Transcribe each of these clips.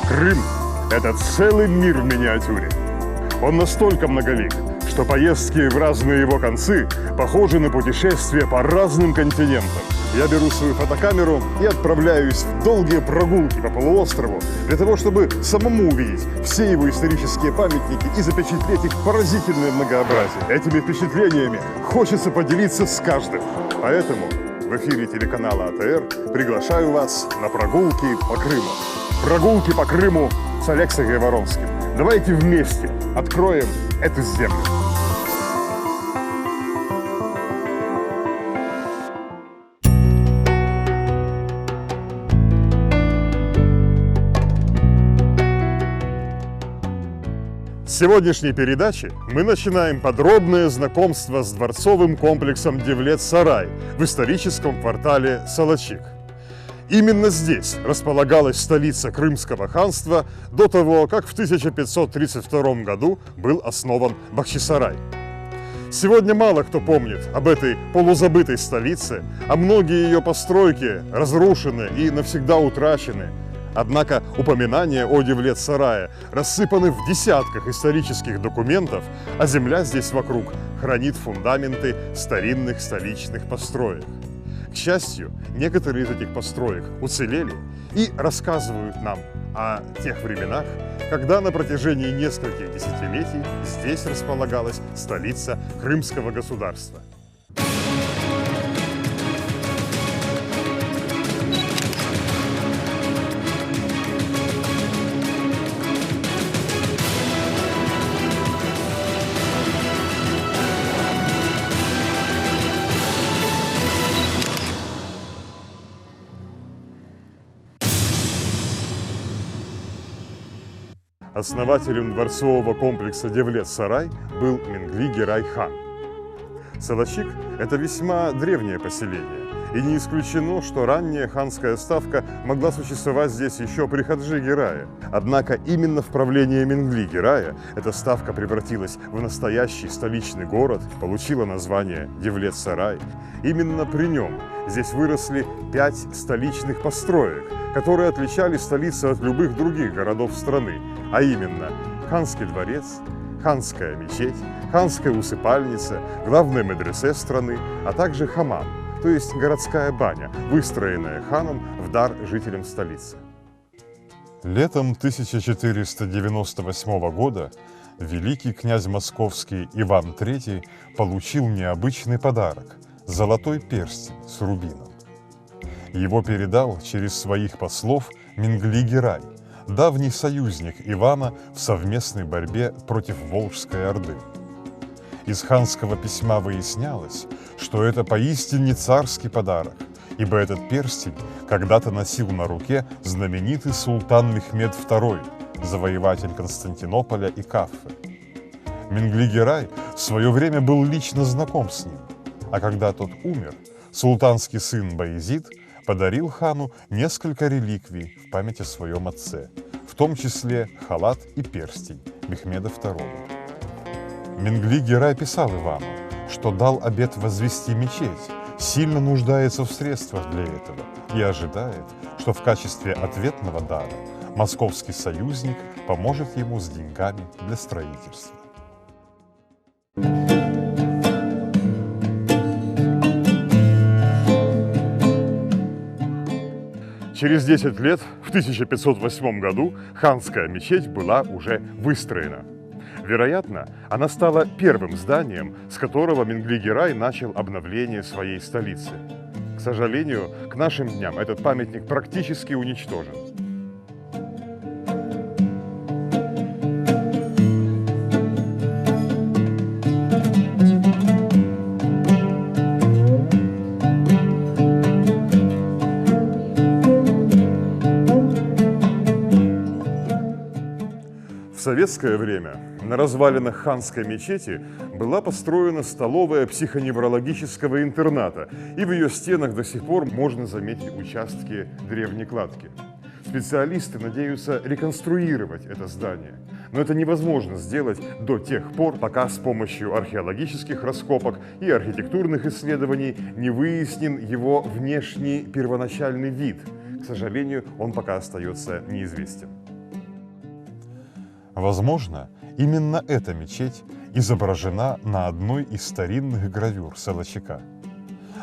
Крым – это целый мир в миниатюре. Он настолько многолик, что поездки в разные его концы похожи на путешествия по разным континентам. Я беру свою фотокамеру и отправляюсь в долгие прогулки по полуострову для того, чтобы самому увидеть все его исторические памятники и запечатлеть их поразительное многообразие. Этими впечатлениями хочется поделиться с каждым. Поэтому в эфире телеканала АТР приглашаю вас на прогулки по Крыму. Прогулки по Крыму с Алексеем Гайворонским. Давайте вместе откроем эту землю. С сегодняшней передачи мы начинаем подробное знакомство с дворцовым комплексом Девлет-Сарай в историческом квартале Салачик. Именно здесь располагалась столица Крымского ханства до того, как в 1532 году был основан Бахчисарай. Сегодня мало кто помнит об этой полузабытой столице, а многие ее постройки разрушены и навсегда утрачены. Однако упоминания о Девлет-Сарае рассыпаны в десятках исторических документов, а земля здесь вокруг хранит фундаменты старинных столичных построек. К счастью, некоторые из этих построек уцелели и рассказывают нам о тех временах, когда на протяжении нескольких десятилетий здесь располагалась столица Крымского государства. Основателем дворцового комплекса Девлет-Сарай был Менгли Гирай хан. Салачик – это весьма древнее поселение, и не исключено, что ранняя ханская ставка могла существовать здесь еще при Хаджи Гирае. Однако именно в правлении Менгли Гирая эта ставка превратилась в настоящий столичный город, получила название Девлет-Сарай. Именно при нем здесь выросли 5 столичных построек, которые отличали столицу от любых других городов страны, а именно ханский дворец, ханская мечеть, ханская усыпальница, главное медресе страны, а также хамам, то есть городская баня, выстроенная ханом в дар жителям столицы. Летом 1498 года великий князь московский Иван III получил необычный подарок – золотой перстень с рубином. Его передал через своих послов Менгли Гирай, давний союзник Ивана в совместной борьбе против Волжской Орды. Из ханского письма выяснялось, что это поистине царский подарок, ибо этот перстень когда-то носил на руке знаменитый султан Мехмед II, завоеватель Константинополя и Каффы. Менгли Гирай в свое время был лично знаком с ним, а когда тот умер, султанский сын Баязид подарил хану несколько реликвий в память о своем отце, в том числе халат и перстень Мехмеда II. Менгли Гирай писал Ивану, что дал обет возвести мечеть, сильно нуждается в средствах для этого и ожидает, что в качестве ответного дара московский союзник поможет ему с деньгами для строительства. Через 10 лет, в 1508 году, ханская мечеть была уже выстроена. Вероятно, она стала первым зданием, с которого Менгли Гирай начал обновление своей столицы. К сожалению, к нашим дням этот памятник практически уничтожен. В советское время на развалинах ханской мечети была построена столовая психоневрологического интерната, и в ее стенах до сих пор можно заметить участки древней кладки. Специалисты надеются реконструировать это здание, но это невозможно сделать до тех пор, пока с помощью археологических раскопок и архитектурных исследований не выяснен его внешний первоначальный вид. К сожалению, он пока остается неизвестен. Возможно, именно эта мечеть изображена на одной из старинных гравюр Солочака.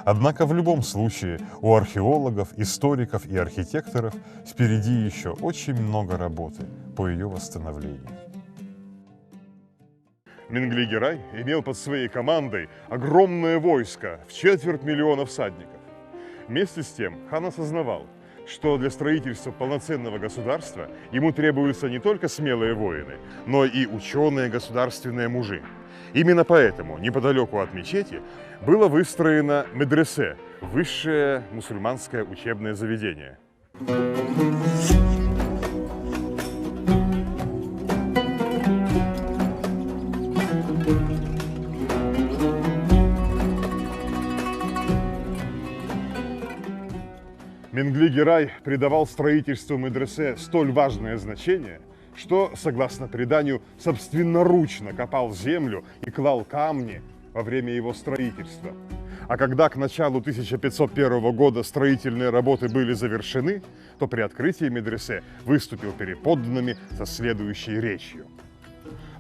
Однако в любом случае у археологов, историков и архитекторов впереди еще очень много работы по ее восстановлению. Менгли-Герай имел под своей командой огромное войско в 250 000 всадников. Вместе с тем хан осознавал, что для строительства полноценного государства ему требуются не только смелые воины, но и ученые государственные мужи. Именно поэтому неподалеку от мечети было выстроено медресе – высшее мусульманское учебное заведение. Менгли-Герай придавал строительству медресе столь важное значение, что, согласно преданию, собственноручно копал землю и клал камни во время его строительства. А когда к началу 1501 года строительные работы были завершены, то при открытии медресе выступил перед подданными со следующей речью.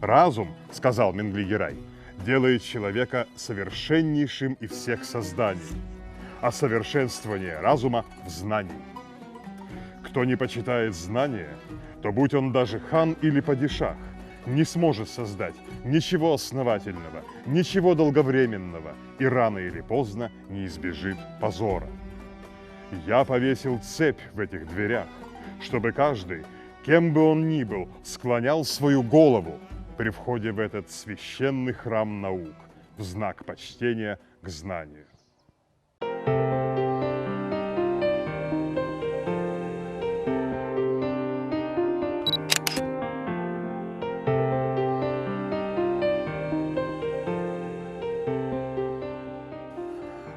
«Разум, — сказал Менгли-Герай, — делает человека совершеннейшим из всех созданий, а совершенствование разума в знании. Кто не почитает знания, то будь он даже хан или падишах, не сможет создать ничего основательного, ничего долговременного и рано или поздно не избежит позора. Я повесил цепь в этих дверях, чтобы каждый, кем бы он ни был, склонял свою голову при входе в этот священный храм наук в знак почтения к знанию».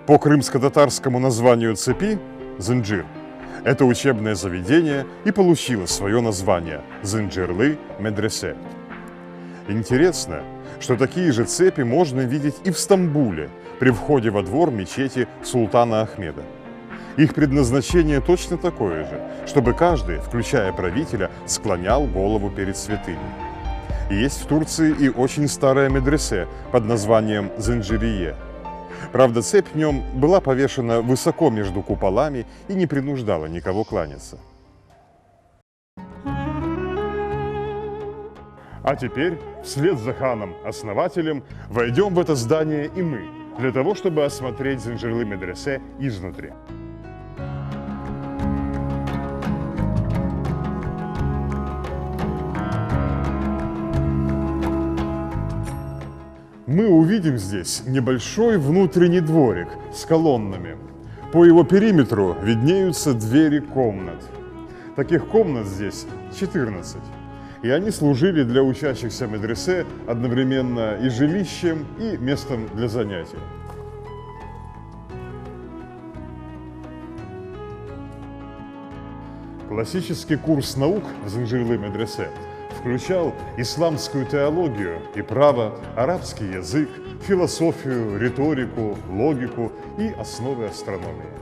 По крымско-татарскому названию цепи Зынджир это учебное заведение и получило свое название Зынджирлы медресе. Интересно, что такие же цепи можно видеть и в Стамбуле при входе во двор мечети султана Ахмеда. Их предназначение точно такое же, чтобы каждый, включая правителя, склонял голову перед святыней. Есть в Турции и очень старая медресе под названием Зынджирие. Правда, цепь в нем была повешена высоко между куполами и не принуждала никого кланяться. А теперь, вслед за ханом-основателем, войдем в это здание и мы, для того, чтобы осмотреть Зынджирлы медресе изнутри. Мы увидим здесь небольшой внутренний дворик с колоннами. По его периметру виднеются двери комнат. Таких комнат здесь 14. И они служили для учащихся медресе одновременно и жилищем, и местом для занятий. Классический курс наук в Зынджирлы медресе включал исламскую теологию и право, арабский язык, философию, риторику, логику и основы астрономии.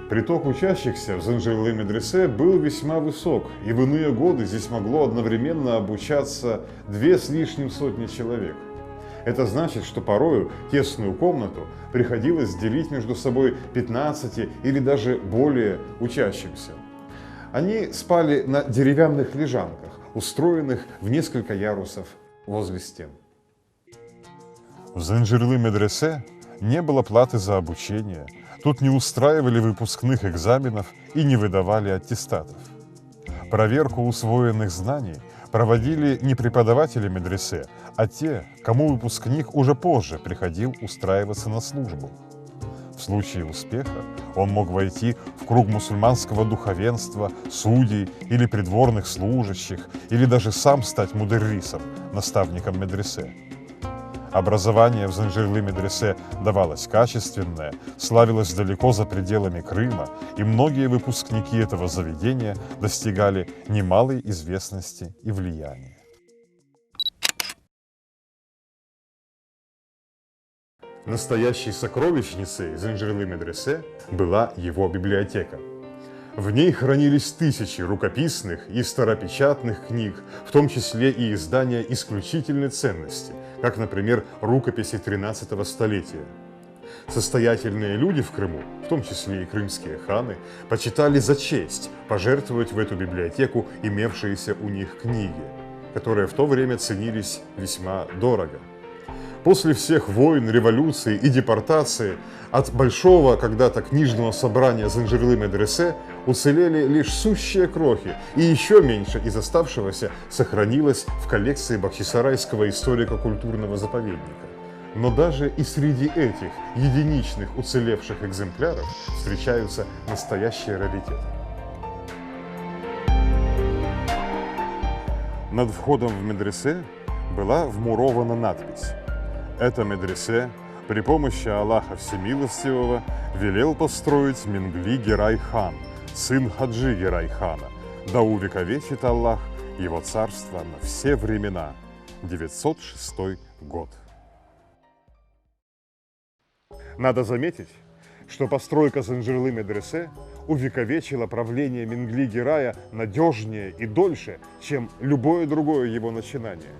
Приток учащихся в Зынджирлы медресе был весьма высок, и в иные годы здесь могло одновременно обучаться 2 с лишним сотни человек. Это значит, что порою тесную комнату приходилось делить между собой 15 или даже более учащимся. Они спали на деревянных лежанках, устроенных в несколько ярусов возле стен. В Зынджирлы медресе не было платы за обучение, тут не устраивали выпускных экзаменов и не выдавали аттестатов. Проверку усвоенных знаний проводили не преподаватели медресе, а те, кому выпускник уже позже приходил устраиваться на службу. В В случае успеха он мог войти в круг мусульманского духовенства, судей или придворных служащих, или даже сам стать мударрисом, наставником медресе. Образование в Занжирлы медресе давалось качественное, славилось далеко за пределами Крыма, и многие выпускники этого заведения достигали немалой известности и влияния. Настоящей сокровищницей Занжирлы медресе была его библиотека. В ней хранились тысячи рукописных и старопечатных книг, в том числе и издания исключительной ценности, как, например, рукописи XIII столетия. Состоятельные люди в Крыму, в том числе и крымские ханы, почитали за честь пожертвовать в эту библиотеку имевшиеся у них книги, которые в то время ценились весьма дорого. После всех войн, революций и депортации от большого когда-то книжного собрания Занжирлы медресе уцелели лишь сущие крохи, и еще меньше из оставшегося сохранилось в коллекции Бахчисарайского историко-культурного заповедника. Но даже и среди этих единичных уцелевших экземпляров встречаются настоящие раритеты. Над входом в медресе была вмурована надпись: «Это медресе при помощи Аллаха Всемилостивого велел построить Менгли Герай-хан, сын Хаджи Герай-хана, да увековечит Аллах его царство на все времена». 906 год. Надо заметить, что постройка Занжирлы медресе увековечила правление Менгли Герая надежнее и дольше, чем любое другое его начинание.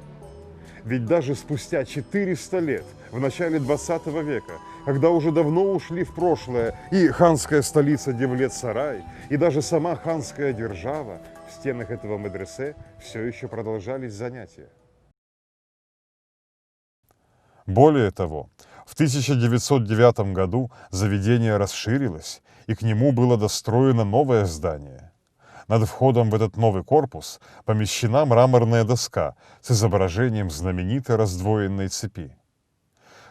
Ведь даже спустя 400 лет, в начале 20 века, когда уже давно ушли в прошлое и ханская столица Девлет-Сарай, и даже сама ханская держава, в стенах этого медресе все еще продолжались занятия. Более того, в 1909 году заведение расширилось, и к нему было достроено новое здание. Над входом в этот новый корпус помещена мраморная доска с изображением знаменитой раздвоенной цепи.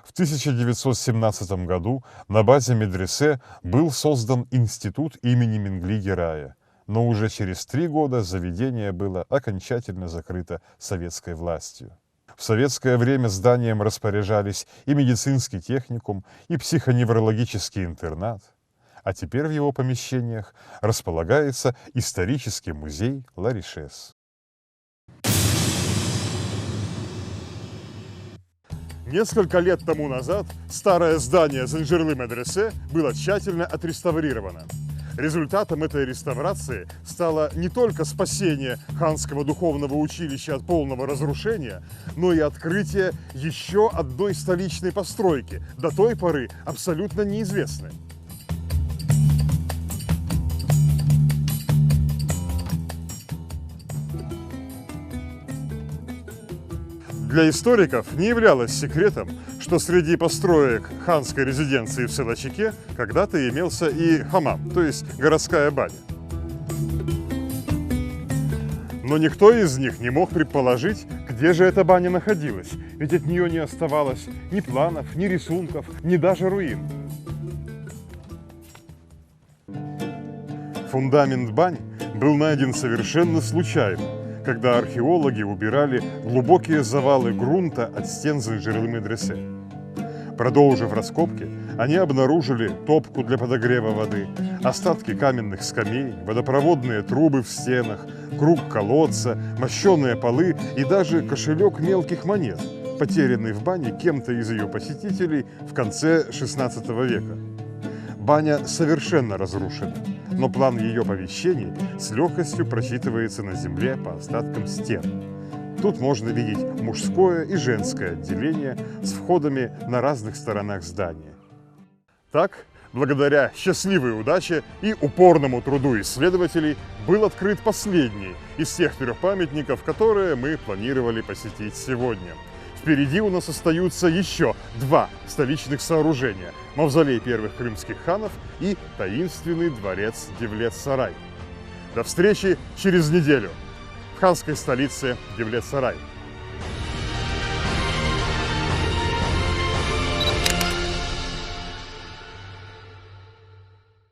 В 1917 году на базе медресе был создан институт имени Менгли Герая, но уже через 3 года заведение было окончательно закрыто советской властью. В советское время зданием распоряжались и медицинский техникум, и психоневрологический интернат. А теперь в его помещениях располагается исторический музей Ла-Ришес. Несколько лет тому назад старое здание Занжирлы медресе было тщательно отреставрировано. Результатом этой реставрации стало не только спасение ханского духовного училища от полного разрушения, но и открытие еще одной столичной постройки, до той поры абсолютно неизвестной. Для историков не являлось секретом, что среди построек ханской резиденции в Сылачике когда-то имелся и хамам, то есть городская баня. Но никто из них не мог предположить, где же эта баня находилась, ведь от нее не оставалось ни планов, ни рисунков, ни даже руин. Фундамент бани был найден совершенно случайно, когда археологи убирали глубокие завалы грунта от стен Занжирлы медресе. Продолжив раскопки, они обнаружили топку для подогрева воды, остатки каменных скамей, водопроводные трубы в стенах, круг колодца, мощеные полы и даже кошелек мелких монет, потерянный в бане кем-то из ее посетителей в конце XVI века. Баня совершенно разрушена, но план ее помещений с легкостью просчитывается на земле по остаткам стен. Тут можно видеть мужское и женское отделение с входами на разных сторонах здания. Так, благодаря счастливой удаче и упорному труду исследователей, был открыт последний из тех 3 памятников, которые мы планировали посетить сегодня. Впереди у нас остаются еще 2 столичных сооружения – мавзолей первых крымских ханов и таинственный дворец Девлет-Сарай. До встречи через неделю в ханской столице Девлет-Сарай.